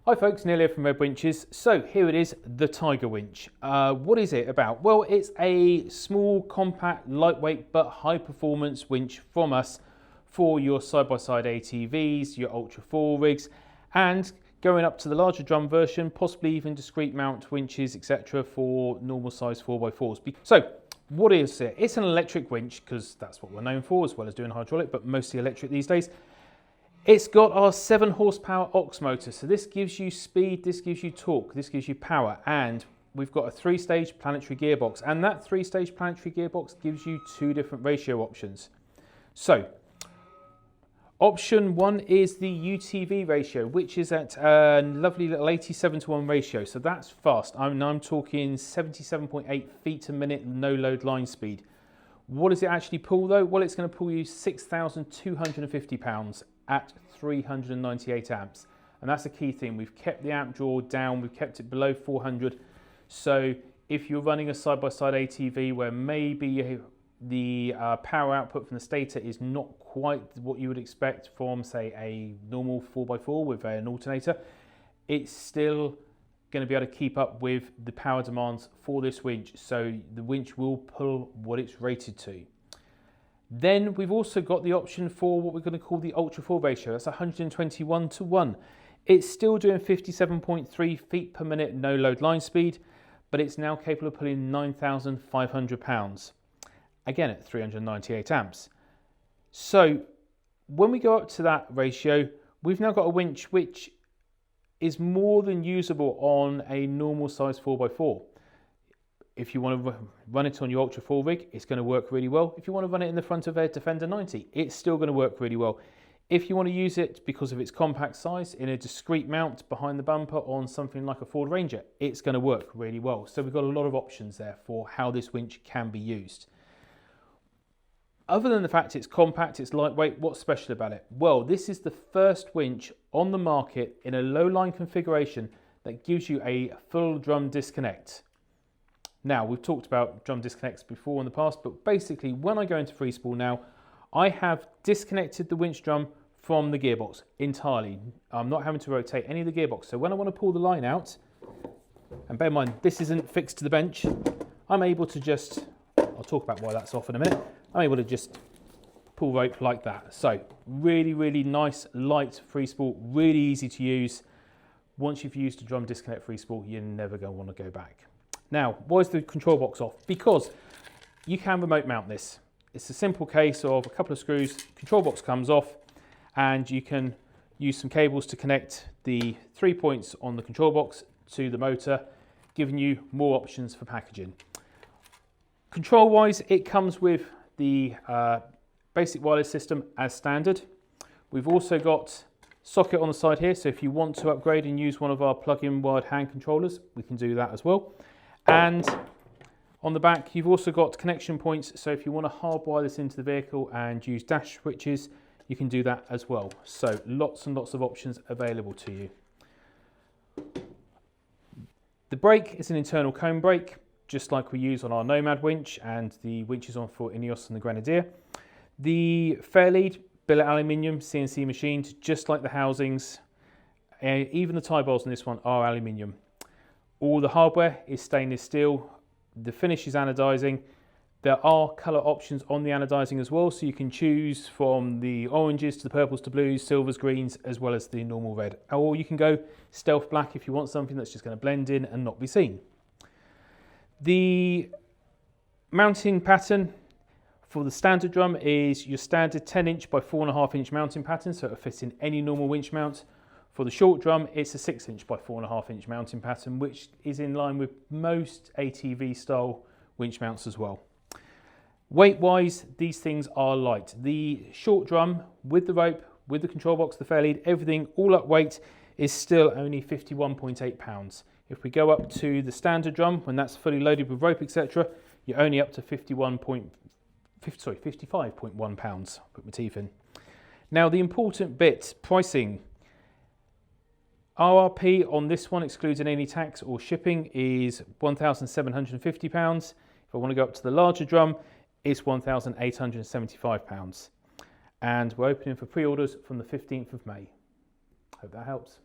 Hi folks, Neil here from Red Winches. So here it is, the Tiger Winch. What is it about? Well, it's a small, compact, lightweight but high performance winch from us for your side-by-side ATVs, your Ultra 4 rigs, and going up to the larger drum version, possibly even discrete mount winches, etc. for normal size 4x4s. So what is it? It's an electric winch because that's what we're known for, as well as doing hydraulic, but mostly electric these days. It's got our 7 horsepower aux motor, so this gives you speed, this gives you torque, this gives you power, and we've got a 3-stage planetary gearbox, and that 3-stage planetary gearbox gives you 2 different ratio options. So, option 1 is the UTV ratio, which is at a lovely little 87:1 ratio, so that's fast. I'm talking 77.8 feet a minute, no load line speed. What does it actually pull though? Well, it's going to pull you 6,250 pounds at 398 amps, and that's the key thing. We've kept the amp draw down, we've kept it below 400, so if you're running a side-by-side ATV where maybe the power output from the stator is not quite what you would expect from, say, a normal 4x4 with an alternator, it's still going to be able to keep up with the power demands for this winch, so the winch will pull what it's rated to. Then we've also got the option for what we're going to call the Ultra 4 ratio. That's 121:1. It's still doing 57.3 feet per minute no load line speed, but it's now capable of pulling 9,500 pounds, again at 398 amps. So when we go up to that ratio, we've now got a winch which is more than usable on a normal size 4x4. If you want to run it on your Ultra 4 rig, it's going to work really well. If you want to run it in the front of a Defender 90, it's still going to work really well. If you want to use it because of its compact size in a discrete mount behind the bumper on something like a Ford Ranger, it's going to work really well. So we've got a lot of options there for how this winch can be used. Other than the fact it's compact, it's lightweight, what's special about it? Well, this is the first winch on the market in a low line configuration that gives you a full drum disconnect. Now, we've talked about drum disconnects before in the past, but basically when I go into free spool now, I have disconnected the winch drum from the gearbox entirely. I'm not having to rotate any of the gearbox. So when I want to pull the line out, and bear in mind, this isn't fixed to the bench, I'm able to just, I'll talk about why that's off in a minute, I'm able to just pull rope like that. So really, really nice, light free spool, really easy to use. Once you've used a drum disconnect free spool, you're never going to want to go back. Now, why is the control box off? Because you can remote mount this. It's a simple case of a couple of screws, control box comes off, and you can use some cables to connect the 3 points on the control box to the motor, giving you more options for packaging. Control-wise, it comes with the basic wireless system as standard. We've also got socket on the side here, so if you want to upgrade and use one of our plug-in wired hand controllers, we can do that as well. And on the back, you've also got connection points, so if you want to hardwire this into the vehicle and use dash switches, you can do that as well. So lots and lots of options available to you. The brake is an internal cone brake, just like we use on our Nomad winch and the winches on for Ineos and the Grenadier. The fair lead, billet aluminium, CNC machined, just like the housings. Even the tie bars on this one are aluminium. All the hardware is stainless steel. The finish is anodizing. There are color options on the anodizing as well, so you can choose from the oranges to the purples to blues, silvers, greens, as well as the normal red. Or you can go stealth black if you want something that's just going to blend in and not be seen. The mounting pattern for the standard drum is your standard 10-inch by 4.5-inch mounting pattern, so it'll fit in any normal winch mount. For the short drum, it's a 6-inch by 4.5-inch mounting pattern, which is in line with most ATV style winch mounts as well. Weight-wise, these things are light. The short drum with the rope, with the control box, the fair lead, everything all up weight is still only 51.8 pounds. If we go up to the standard drum, when that's fully loaded with rope, etc., you're only up to 55.1 pounds. Put my teeth in. Now, the important bit, pricing. RRP on this one, excluding any tax or shipping, is £1,750. If I want to go up to the larger drum, it's £1,875. And we're opening for pre-orders from the 15th of May. Hope that helps.